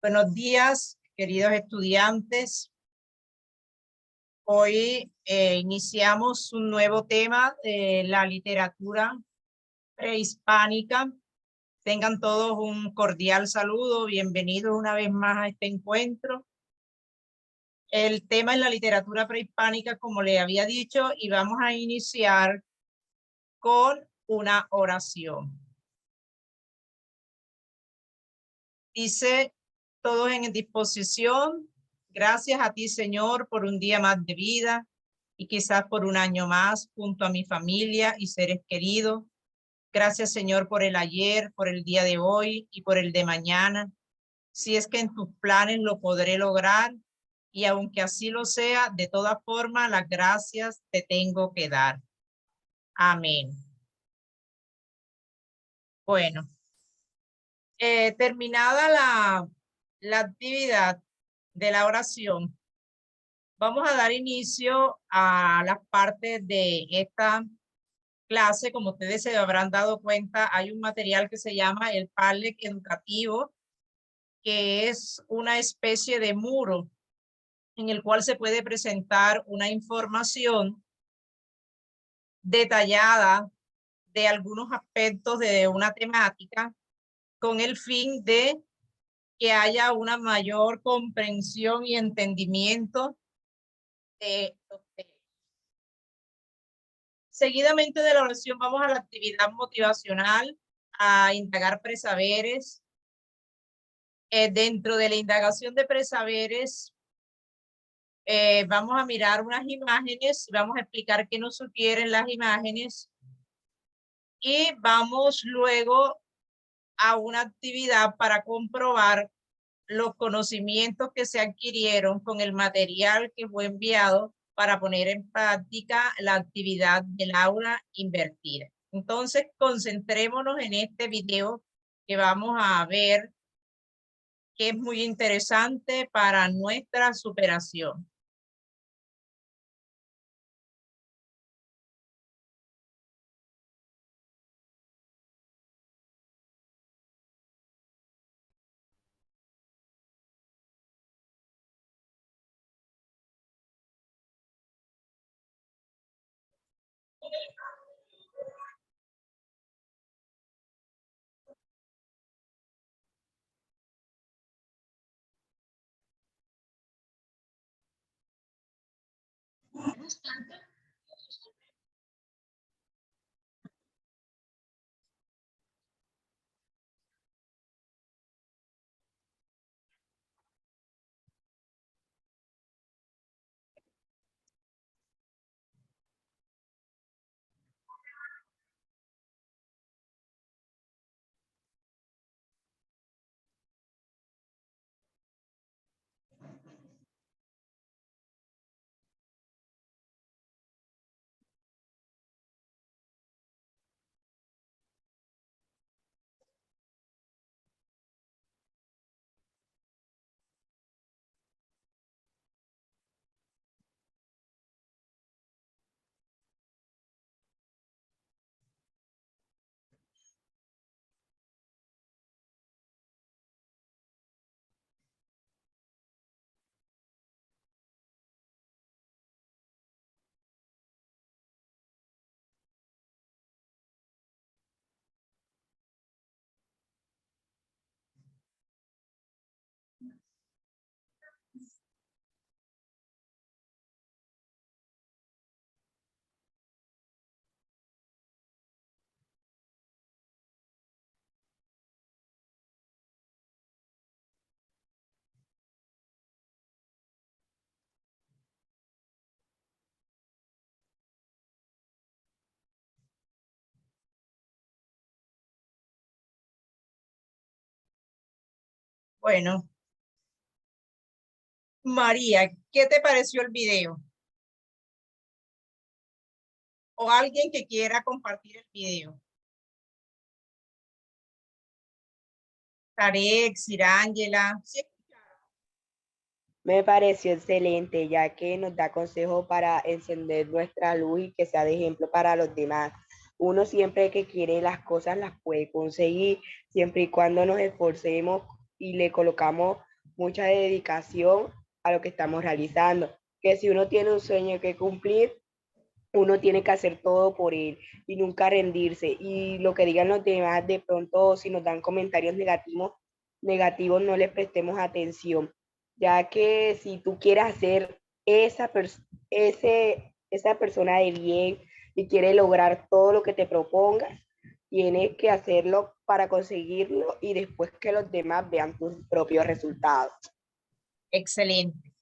Buenos días, queridos estudiantes. Hoy iniciamos un nuevo tema de la literatura prehispánica. Tengan todos un cordial saludo. Bienvenidos una vez más a este encuentro. El tema es la literatura prehispánica, como le había dicho, y vamos a iniciar con una oración. Dice: todos en disposición. Gracias a ti, Señor, por un día más de vida y quizás por un año más junto a mi familia y seres queridos. Gracias, Señor, por el ayer, por el día de hoy y por el de mañana. Si es que en tus planes lo podré lograr, y aunque así lo sea, de todas formas, las gracias te tengo que dar. Amén. Bueno, terminada la actividad de la oración, vamos a dar inicio a las partes de esta clase. Como ustedes se habrán dado cuenta, hay un material que se llama el Padlet educativo, que es una especie de muro en el cual se puede presentar una información detallada de algunos aspectos de una temática, con el fin de que haya una mayor comprensión y entendimiento de los temas. Seguidamente de la oración vamos a la actividad motivacional, a indagar presaberes. Dentro de la indagación de presaberes, vamos a mirar unas imágenes, vamos a explicar qué nos sugieren las imágenes y vamos luego a una actividad para comprobar los conocimientos que se adquirieron con el material que fue enviado para poner en práctica la actividad del aula invertida. Entonces, concentrémonos en este video que vamos a ver, que es muy interesante para nuestra superación. Bueno, María, ¿qué te pareció el video? O alguien que quiera compartir el video. Tarek, Cirángela. ¿Sí? Me pareció excelente, ya que nos da consejos para encender nuestra luz y que sea de ejemplo para los demás. Uno siempre que quiere las cosas las puede conseguir, siempre y cuando nos esforcemos y le colocamos mucha dedicación a lo que estamos realizando. Que si uno tiene un sueño que cumplir, uno tiene que hacer todo por él y nunca rendirse. Y lo que digan los demás, de pronto, si nos dan comentarios negativos no les prestemos atención, ya que si tú quieres hacer esa persona de bien y quieres lograr todo lo que te propongas, tienes que hacerlo para conseguirlo y después que los demás vean tus propios resultados. Excelente.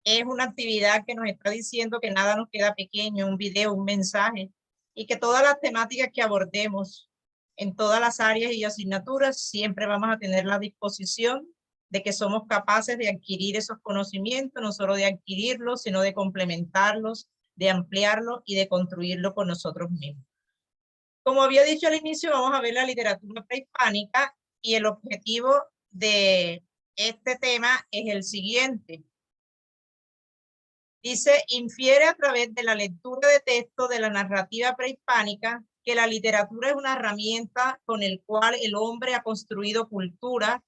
Es una actividad que nos está diciendo que nada nos queda pequeño, un video, un mensaje, y que todas las temáticas que abordemos en todas las áreas y asignaturas siempre vamos a tener la disposición de que somos capaces de adquirir esos conocimientos, no solo de adquirirlos, sino de complementarlos, de ampliarlos y de construirlo con nosotros mismos. Como había dicho al inicio, vamos a ver la literatura prehispánica y el objetivo de este tema es el siguiente. Dice, infiere a través de la lectura de texto de la narrativa prehispánica que la literatura es una herramienta con el cual el hombre ha construido cultura.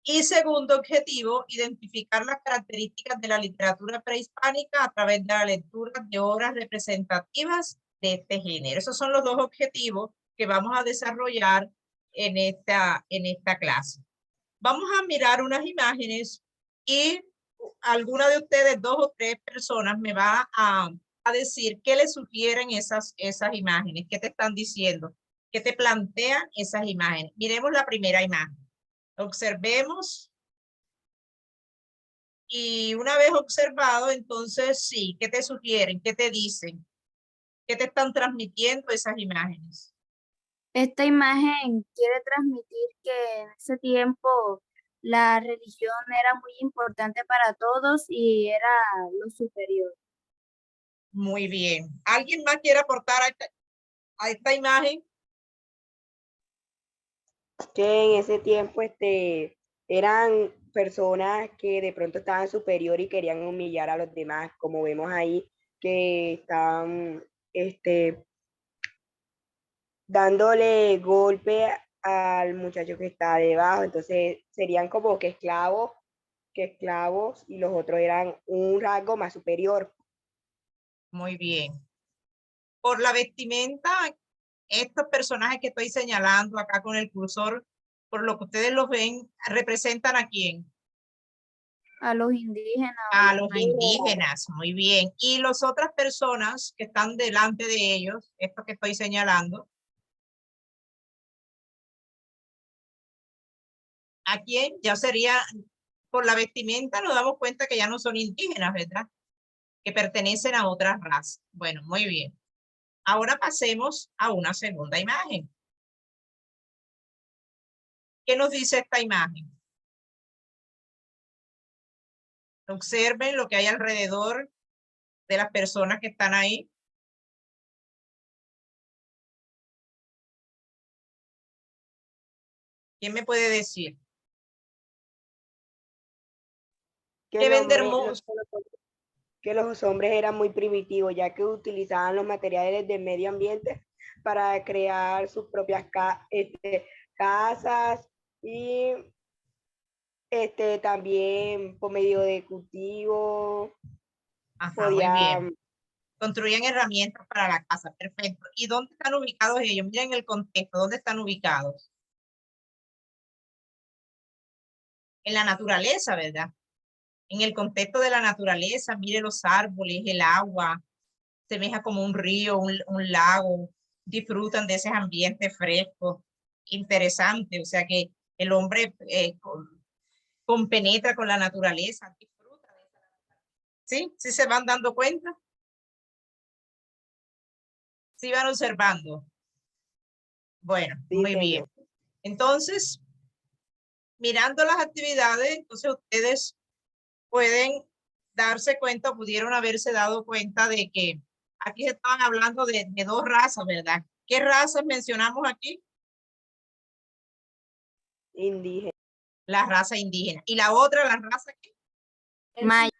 Y segundo objetivo, identificar las características de la literatura prehispánica a través de la lectura de obras representativas de este género. Esos son los dos objetivos que vamos a desarrollar en esta clase. Vamos a mirar unas imágenes y alguna de ustedes, 2 o 3 personas, me va a decir qué les sugieren esas imágenes, qué te están diciendo, qué te plantean esas imágenes. Miremos la primera imagen. Observemos. Y una vez observado, entonces sí, ¿qué te sugieren? ¿Qué te dicen? ¿Qué te están transmitiendo esas imágenes? Esta imagen quiere transmitir que en ese tiempo la religión era muy importante para todos y era lo superior. Muy bien. ¿Alguien más quiere aportar a esta imagen? Que en ese tiempo eran personas que de pronto estaban superior y querían humillar a los demás, como vemos ahí, que están dándole golpe al muchacho que está debajo, entonces serían como que esclavos y los otros eran un rango más superior. Muy bien. Por la vestimenta, estos personajes que estoy señalando acá con el cursor, por lo que ustedes los ven, ¿representan a quién? A los indígenas. A los indígenas, muy bien. Y las otras personas que están delante de ellos, estos que estoy señalando, ¿a quién? Ya sería, por la vestimenta nos damos cuenta que ya no son indígenas, ¿verdad? Que pertenecen a otras razas. Bueno, muy bien. Ahora pasemos a una segunda imagen. ¿Qué nos dice esta imagen? Observen lo que hay alrededor de las personas que están ahí. ¿Quién me puede decir? Que, Deben de hermoso. que los hombres eran muy primitivos, ya que utilizaban los materiales del medio ambiente para crear sus propias casas y también por medio de cultivo. Ajá, muy bien. Construían herramientas para la casa, perfecto. ¿Y dónde están ubicados ellos? Miren el contexto, ¿dónde están ubicados? En la naturaleza, ¿verdad? En el contexto de la naturaleza, mire los árboles, el agua, semeja como un río, un lago, disfrutan de ese ambiente fresco, interesante, o sea que el hombre compenetra con la naturaleza, disfruta de esa naturaleza. ¿Sí? ¿Sí se van dando cuenta? ¿Sí van observando? Bueno, Sí, muy bien. señor. Entonces, mirando las actividades, entonces ustedes pueden darse cuenta, pudieron haberse dado cuenta de que aquí se estaban hablando de 2 razas, ¿verdad? ¿Qué razas mencionamos aquí? Indígena. La raza indígena. ¿Y la otra, la raza qué? Maya.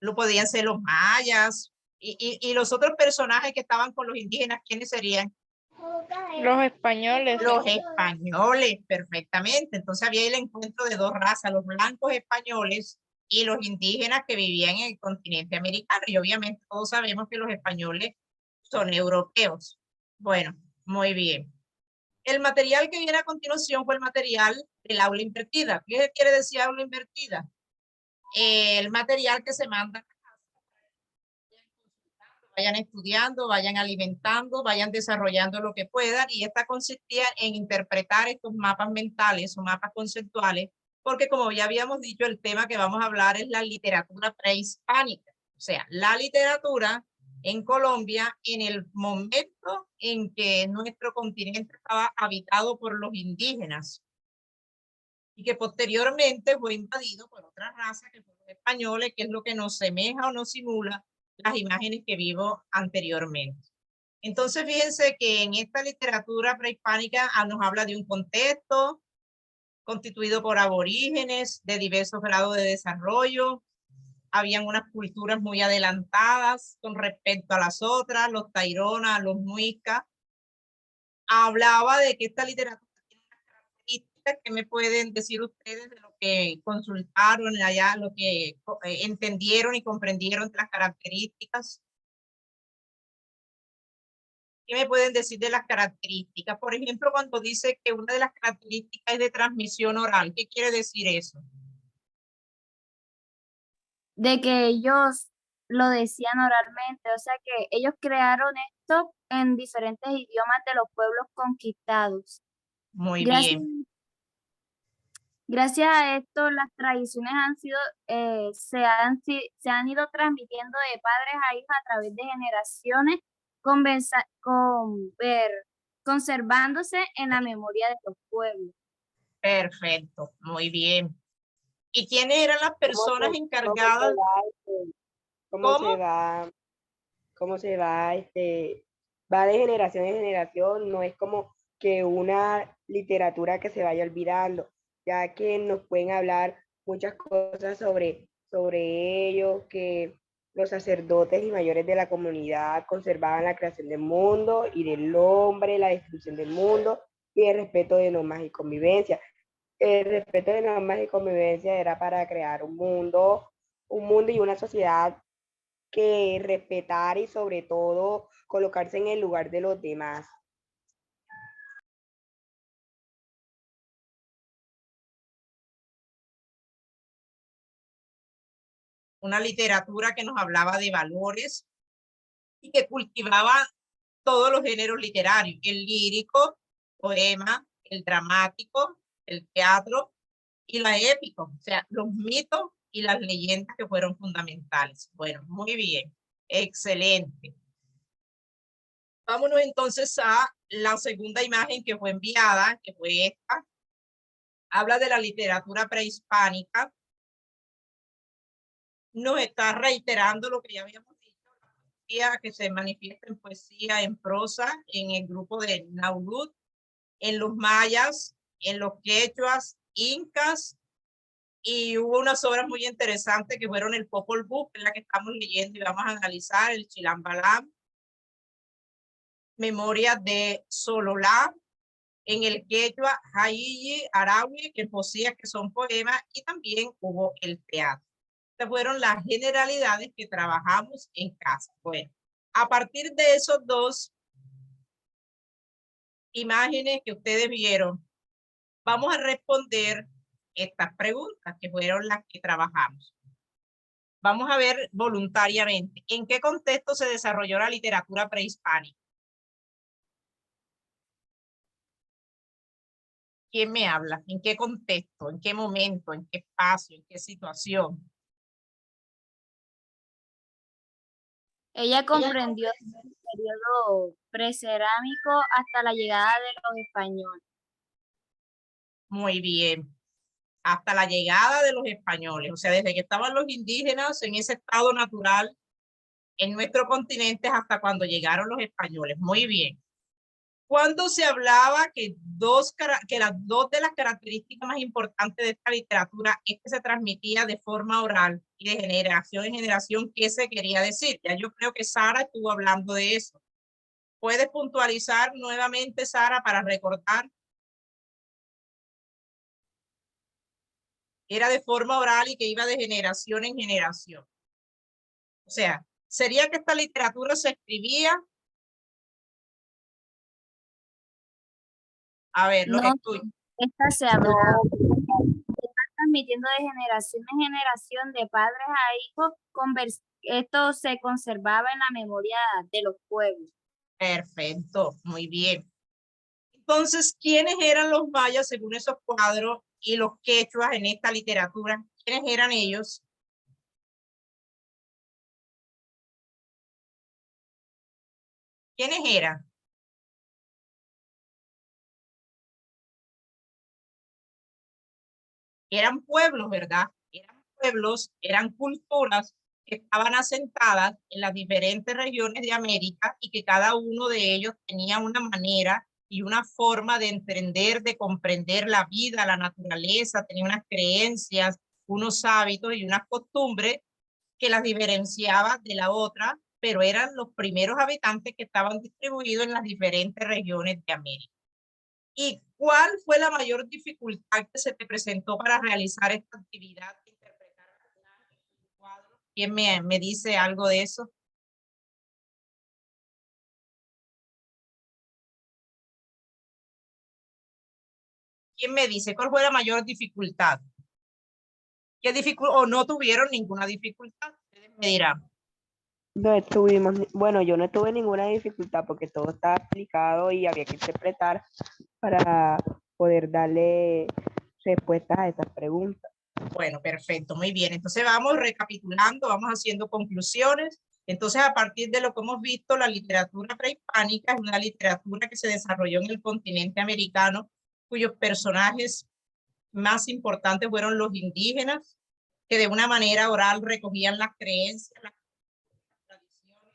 Lo podían ser los mayas. Y los otros personajes que estaban con los indígenas, ¿quiénes serían? Los españoles. Los españoles, perfectamente. Entonces había el encuentro de dos razas, los blancos españoles y los indígenas que vivían en el continente americano. Y obviamente todos sabemos que los españoles son europeos. Bueno, muy bien. El material que viene a continuación fue el material del aula invertida. ¿Qué quiere decir aula invertida? El material que se manda, vayan estudiando, vayan alimentando, vayan desarrollando lo que puedan, y esta consistía en interpretar estos mapas mentales o mapas conceptuales, porque como ya habíamos dicho, el tema que vamos a hablar es la literatura prehispánica, o sea, la literatura en Colombia en el momento en que nuestro continente estaba habitado por los indígenas y que posteriormente fue invadido por otra raza que fueron los españoles, que es lo que nos semeja o nos simula las imágenes que vivo anteriormente. Entonces, fíjense que en esta literatura prehispánica nos habla de un contexto constituido por aborígenes de diversos grados de desarrollo. Habían unas culturas muy adelantadas con respecto a las otras, los taironas, los muiscas. Hablaba de que esta literatura tiene unas características. que me pueden decir ustedes de lo que consultaron allá, lo que entendieron y comprendieron de las características? ¿Qué me pueden decir de las características? Por ejemplo, cuando dice que una de las características es de transmisión oral, ¿qué quiere decir eso? De que ellos lo decían oralmente, o sea que ellos crearon esto en diferentes idiomas de los pueblos conquistados. Muy Gracias, bien. gracias a esto, las tradiciones se han ido transmitiendo de padres a hijos a través de generaciones, conservándose en la memoria de los pueblos. Perfecto, muy bien. ¿Y quiénes eran las personas encargadas? ¿Cómo se va? Va de generación en generación, no es como que una literatura que se vaya olvidando, ya que nos pueden hablar muchas cosas sobre ellos, que los sacerdotes y mayores de la comunidad conservaban la creación del mundo y del hombre, la destrucción del mundo y el respeto de normas y convivencia. El respeto de normas y convivencia era para crear un mundo y una sociedad que respetar y sobre todo colocarse en el lugar de los demás. Una literatura que nos hablaba de valores y que cultivaba todos los géneros literarios, el lírico, poema, el dramático, el teatro y la épico, o sea, los mitos y las leyendas que fueron fundamentales. Bueno, muy bien, excelente. Vámonos entonces a la segunda imagen que fue enviada, que fue esta. Habla de la literatura prehispánica. Nos está reiterando lo que ya habíamos dicho, la poesía que se manifiesta en poesía, en prosa, en el grupo de Nahuatl, en los mayas, en los quechuas, incas, y hubo unas obras muy interesantes que fueron el Popol Vuh, que es la que estamos leyendo y vamos a analizar, el Chilambalam, Memorias de Sololá, en el quechua, Jaiyi, Arawi, que poesía, que son poemas, y también hubo el teatro. Estas fueron las generalidades que trabajamos en casa. Bueno, a partir de esos dos imágenes que ustedes vieron, vamos a responder estas preguntas que fueron las que trabajamos. Vamos a ver voluntariamente en qué contexto se desarrolló la literatura prehispánica. ¿Quién me habla? ¿En qué contexto? ¿En qué momento? ¿En qué espacio? ¿En qué situación? Ella comprendió el periodo precerámico hasta la llegada de los españoles. Muy bien. Hasta la llegada de los españoles, o sea, desde que estaban los indígenas en ese estado natural en nuestro continente hasta cuando llegaron los españoles. Muy bien. Cuando se hablaba que las dos de las características más importantes de esta literatura es que se transmitía de forma oral y de generación en generación, ¿qué se quería decir? Ya yo creo que Sara estuvo hablando de eso. ¿Puedes puntualizar nuevamente, Sara, para recordar? Era de forma oral y que iba de generación en generación. O sea, ¿sería que esta literatura se escribía? A ver, los No, estudios. esta se hablaba, transmitiendo de generación en generación, de padres a hijos, esto se conservaba en la memoria de los pueblos. Perfecto, muy bien. Entonces, ¿quiénes eran los mayas según esos cuadros y los quechuas en esta literatura? ¿Quiénes eran ellos? ¿Quiénes eran? Eran pueblos, ¿verdad? Eran pueblos, eran culturas que estaban asentadas en las diferentes regiones de América y que cada uno de ellos tenía una manera y una forma de entender, de comprender la vida, la naturaleza, tenía unas creencias, unos hábitos y unas costumbres que las diferenciaba de la otra, pero eran los primeros habitantes que estaban distribuidos en las diferentes regiones de América. ¿Y cuál fue la mayor dificultad que se te presentó para realizar esta actividad de interpretar el cuadro? ¿Quién me dice algo de eso? ¿Quién me dice cuál fue la mayor dificultad? ¿Qué dificultad o no tuvieron ninguna dificultad? Ustedes me dirán. No estuvimos, bueno, yo no tuve ninguna dificultad porque todo estaba explicado y había que interpretar para poder darle respuestas a esas preguntas. Bueno, perfecto, muy bien. Entonces vamos recapitulando, vamos haciendo conclusiones. Entonces, a partir de lo que hemos visto, la literatura prehispánica es una literatura que se desarrolló en el continente americano, cuyos personajes más importantes fueron los indígenas, que de una manera oral recogían las creencias, las tradiciones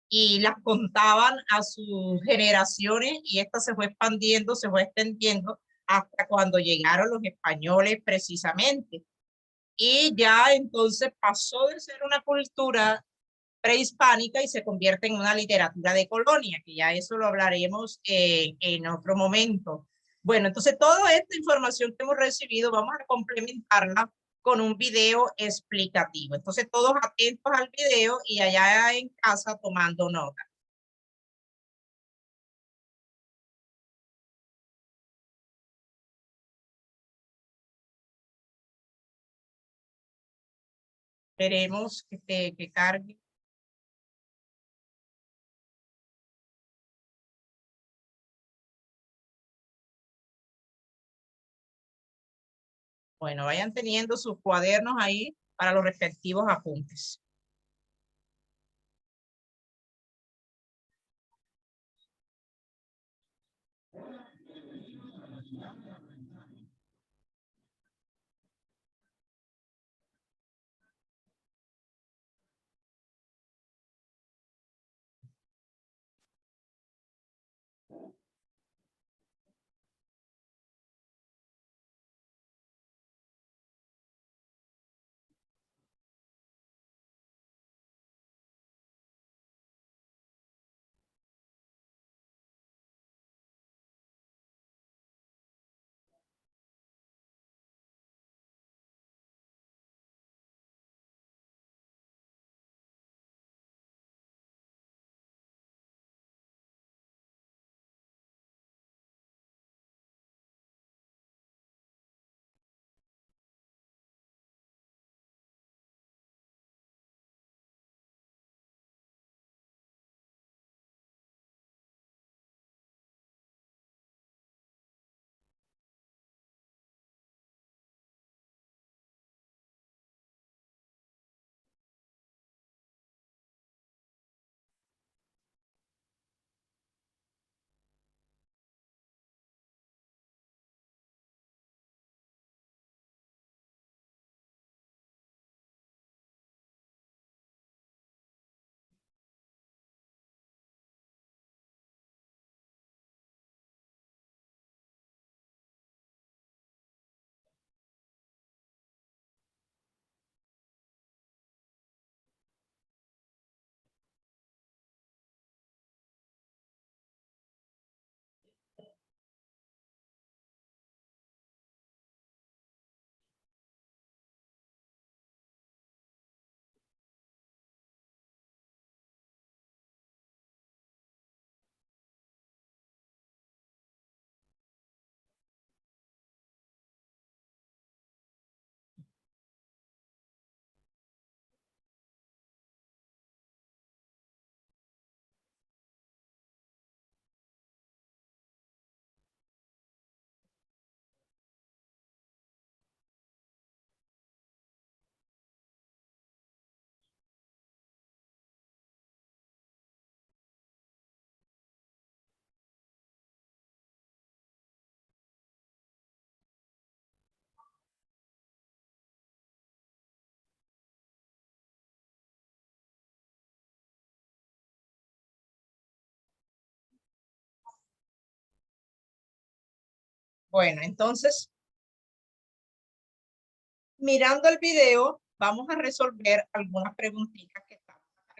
y las contaban a sus generaciones, y esta se fue expandiendo, se fue extendiendo hasta cuando llegaron los españoles precisamente. Y ya entonces pasó de ser una cultura prehispánica y se convierte en una literatura de colonia, que ya eso lo hablaremos en otro momento. Bueno, entonces toda esta información que hemos recibido vamos a complementarla con un video explicativo. Entonces todos atentos al video y allá en casa tomando nota. Esperemos que cargue. Bueno, vayan teniendo sus cuadernos ahí para los respectivos apuntes. Bueno, entonces, mirando el video, vamos a resolver algunas preguntitas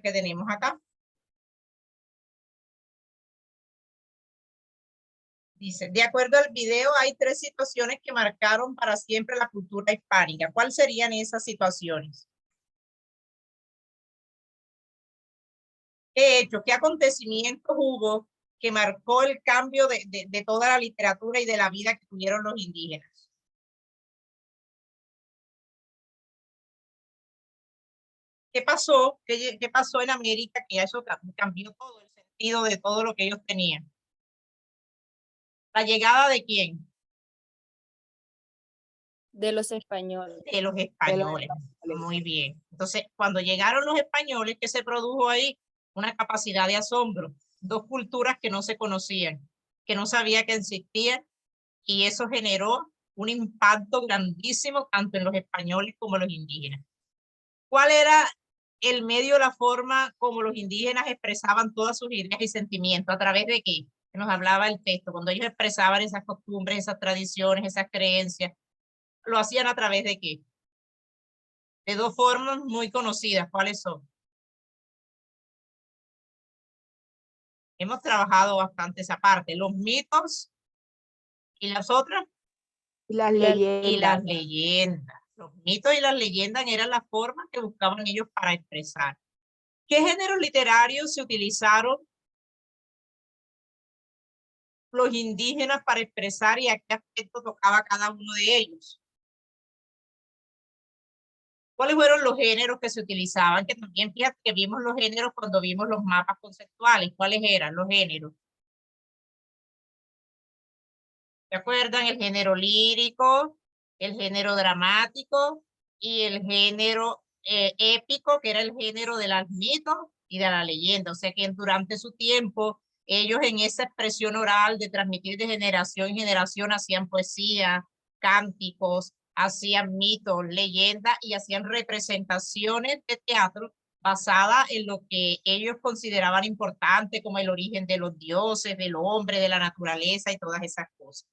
que tenemos acá. Dice, de acuerdo al video, hay 3 situaciones que marcaron para siempre la cultura hispánica. ¿Cuáles serían esas situaciones? ¿Qué hecho, qué acontecimientos hubo que marcó el cambio de toda la literatura y de la vida que tuvieron los indígenas? ¿Qué pasó? ¿Qué pasó en América? Que eso cambió todo el sentido de todo lo que ellos tenían. ¿La llegada de quién? De los españoles. De los españoles. Muy bien. Entonces, cuando llegaron los españoles, ¿qué se produjo ahí? Una capacidad de asombro. 2 culturas que no se conocían, que no sabía que existían, y eso generó un impacto grandísimo tanto en los españoles como en los indígenas. ¿Cuál era el medio, la forma como los indígenas expresaban todas sus ideas y sentimientos? ¿A través de qué? Que nos hablaba el texto. Cuando ellos expresaban esas costumbres, esas tradiciones, esas creencias, ¿lo hacían a través de qué? De 2 formas muy conocidas. ¿Cuáles son? Hemos trabajado bastante esa parte. Los mitos y las otras. Y las Las- leyendas. Y las leyendas. Los mitos y las leyendas eran las formas que buscaban ellos para expresar. ¿Qué géneros literarios se utilizaron los indígenas para expresar y a qué aspecto tocaba cada uno de ellos? ¿Cuáles fueron los géneros que se utilizaban? Que también fíjate que vimos los géneros cuando vimos los mapas conceptuales. ¿Cuáles eran los géneros? ¿Se acuerdan? El género lírico, el género dramático y el género épico, que era el género de los mitos y de la leyenda. O sea que durante su tiempo, ellos en esa expresión oral de transmitir de generación en generación hacían poesía, cánticos, hacían mitos, leyendas y hacían representaciones de teatro basada en lo que ellos consideraban importante, como el origen de los dioses, del hombre, de la naturaleza y todas esas cosas.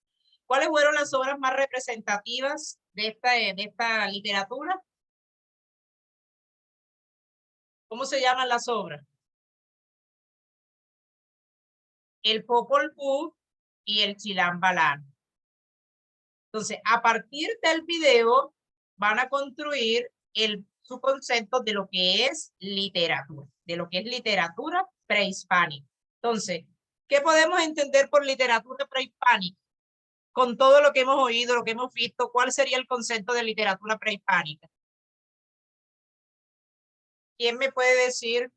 ¿Cuáles fueron las obras más representativas de esta literatura? ¿Cómo se llaman las obras? El Popol Vuh y el Chilam Balam. Entonces, a partir del video, van a construir su concepto de lo que es literatura, de lo que es literatura prehispánica. Entonces, ¿qué podemos entender por literatura prehispánica? Con todo lo que hemos oído, lo que hemos visto, ¿cuál sería el concepto de literatura prehispánica? ¿Quién me puede decir?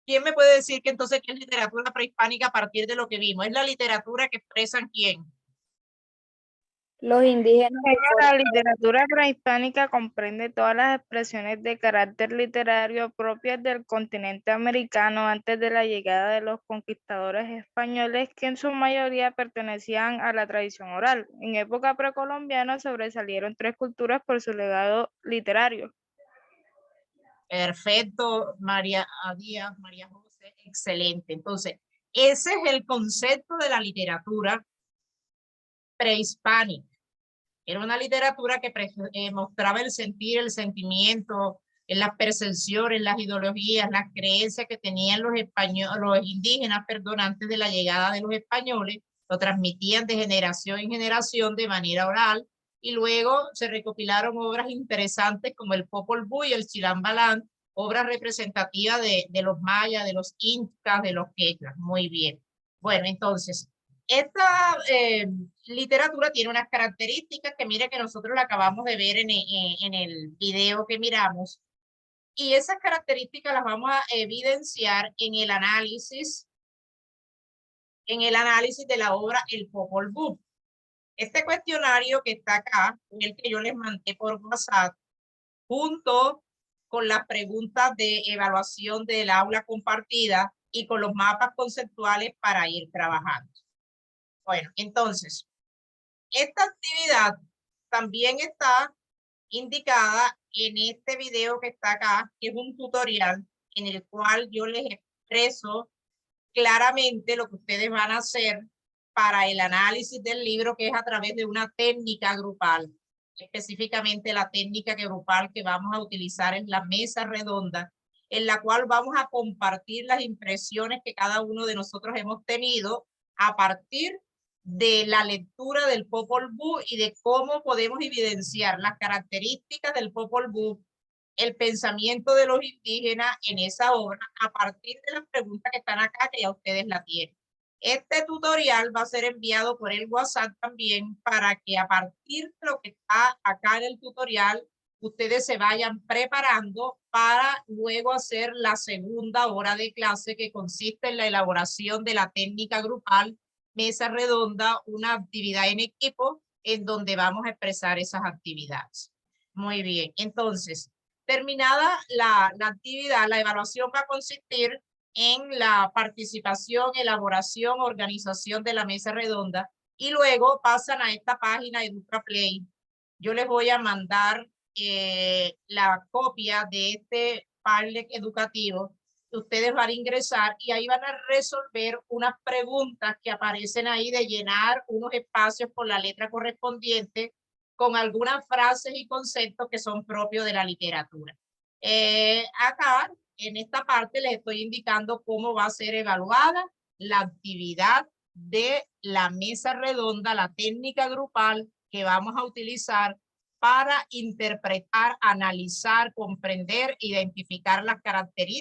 ¿Quién me puede decir que entonces qué es literatura prehispánica a partir de lo que vimos? ¿Es la literatura que expresan quién? Los indígenas. La literatura prehispánica comprende todas las expresiones de carácter literario propias del continente americano antes de la llegada de los conquistadores españoles, que en su mayoría pertenecían a la tradición oral. En época precolombiana sobresalieron 3 culturas por su legado literario. Perfecto, María Díaz, María José, excelente. Entonces, ese es el concepto de la literatura prehispánica. Era una literatura que mostraba el sentir, el sentimiento, en las percepciones, las ideologías, las creencias que tenían los españoles, los indígenas, perdón, antes de la llegada de los españoles, lo transmitían de generación en generación de manera oral, y luego se recopilaron obras interesantes como el Popol Vuh y el Chilam Balam, obras representativas de los mayas, de los incas, de los quechas. Muy bien. Bueno, entonces, esta literatura tiene unas características que mire que nosotros la acabamos de ver en el video que miramos, y esas características las vamos a evidenciar en el análisis de la obra El Popol Vuh. Este cuestionario que está acá, el que yo les mandé por WhatsApp, junto con las preguntas de evaluación del aula compartida y con los mapas conceptuales para ir trabajando. Bueno, entonces, esta actividad también está indicada en este video que está acá, que es un tutorial en el cual yo les expreso claramente lo que ustedes van a hacer para el análisis del libro, que es a través de una técnica grupal. Específicamente la técnica grupal que vamos a utilizar es la mesa redonda, en la cual vamos a compartir las impresiones que cada uno de nosotros hemos tenido a partir de la lectura del Popol Vuh y de cómo podemos evidenciar las características del Popol Vuh, el pensamiento de los indígenas en esa obra a partir de las preguntas que están acá, que ya ustedes la tienen. Este tutorial va a ser enviado por el WhatsApp también para que a partir de lo que está acá en el tutorial, ustedes se vayan preparando para luego hacer la segunda hora de clase, que consiste en la elaboración de la técnica grupal, mesa redonda, una actividad en equipo en donde vamos a expresar esas actividades. Muy bien, entonces, terminada la actividad, la evaluación va a consistir en la participación, elaboración, organización de la mesa redonda, y luego pasan a esta página EducaPlay. Yo les voy a mandar la copia de este Padlet educativo. Ustedes van a ingresar y ahí van a resolver unas preguntas que aparecen ahí, de llenar unos espacios por la letra correspondiente con algunas frases y conceptos que son propios de la literatura. Acá, en esta parte, les estoy indicando cómo va a ser evaluada la actividad de la mesa redonda, la técnica grupal que vamos a utilizar para interpretar, analizar, comprender, identificar las características